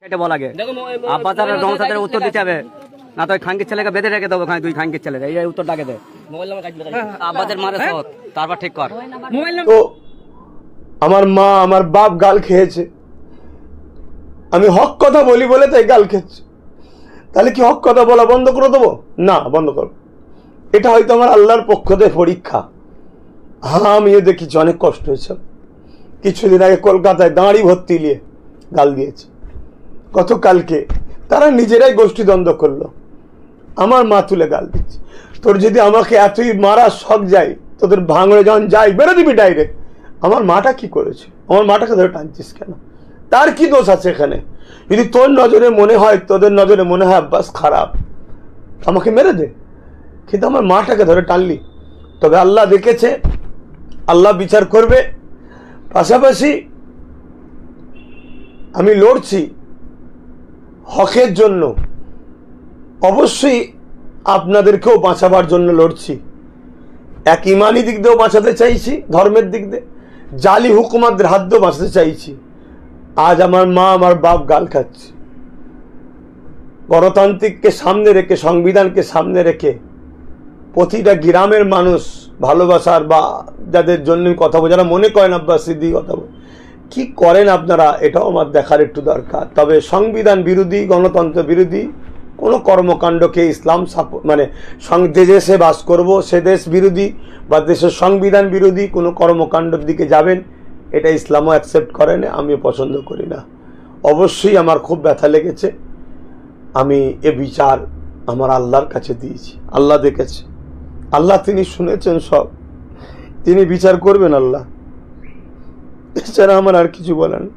সেটা বলা আগে আব্বাস আর নওশাদের উত্তর দিতে হবে, না তো খানকির ছেলেকে বেঁধে রেখে দেবো। দুই খানকির ছেলে এই উত্তরটাকে দে। আব্বাসের মারে সৎ, তারপর ঠিক কর। তো আমার মা আমার বাপ গাল খেয়েছে, আমি হক কথা বলি বলে তাই গাল খেয়েছে। তাহলে কি হক কথা বলা বন্ধ করে দেবো? না, বন্ধ করবো। এটা হয়তো আমার আল্লাহর পক্ষ থেকে পরীক্ষা। হ্যাঁ, আমিও দেখেছি অনেক কষ্ট হয়েছে। কিছুদিন আগে কলকাতায় দাঁড়ি ভর্তি নিয়ে গাল দিয়েছে। গতকালকে তারা নিজেরাই গোষ্ঠীদ্বন্দ্ব করলো, আমার মা তুলে গাল দিচ্ছে। তোর যদি আমাকে এতই মারা শখ যায়, তোদের ভাঙড়ে যখন যাই বেরো দিবি ডাইরেক্ট। আমার মাটা কি করেছে? আমার মাটাকে ধরে টানছিস কেন? তার কি দোষ আছে এখানে? যদি তোর নজরে মনে হয়, তোদের নজরে মনে হয় আব্বাস খারাপ, আমাকে মেরে দে, কিন্তু আমার মাটাকে ধরে টানলি। তবে আল্লাহ দেখেছে, আল্লাহ বিচার করবে। পাশাপাশি আমি লড়ছি হকের জন্য, অবশ্যই আপনাদেরকেও বাঁচাবার জন্য লড়ছি। এক ইমানি দিক দিয়েও বাঁচাতে চাইছি, ধর্মের দিক দিয়ে জালি হুকুমাতদের হাত দিয়েও বাঁচাতে চাইছি। আজ আমার মা আমার বাপ গাল খাচ্ছে। গণতান্ত্রিককে সামনে রেখে, সংবিধানকে সামনে রেখে প্রতিটা গ্রামের মানুষ ভালোবাসার বা যাদের জন্য কথা বলে, যারা মনে করেন আব্বাস সিদ্দিকী কথা বলে, কি করেন আপনারা এটাও আমার দেখার একটু দরকার। তবে সংবিধান বিরোধী, গণতন্ত্র বিরোধী কোনো কর্মকাণ্ডকে ইসলাম মানে যে দেশে বাস করব সে দেশ বিরোধী বা দেশের সংবিধান বিরোধী কোনো কর্মকাণ্ডের দিকে যাবেন, এটা ইসলামও অ্যাকসেপ্ট করে না, আমিও পছন্দ করি না। অবশ্যই আমার খুব ব্যথা লেগেছে। আমি এ বিচার আমার আল্লাহর কাছে দিয়েছি, আল্লাহ দেখেছে, আল্লাহ তিনি শুনেছেন সব, তিনি বিচার করবেন আল্লাহ। এছাড়া আমার আর কিছু বলার নেই।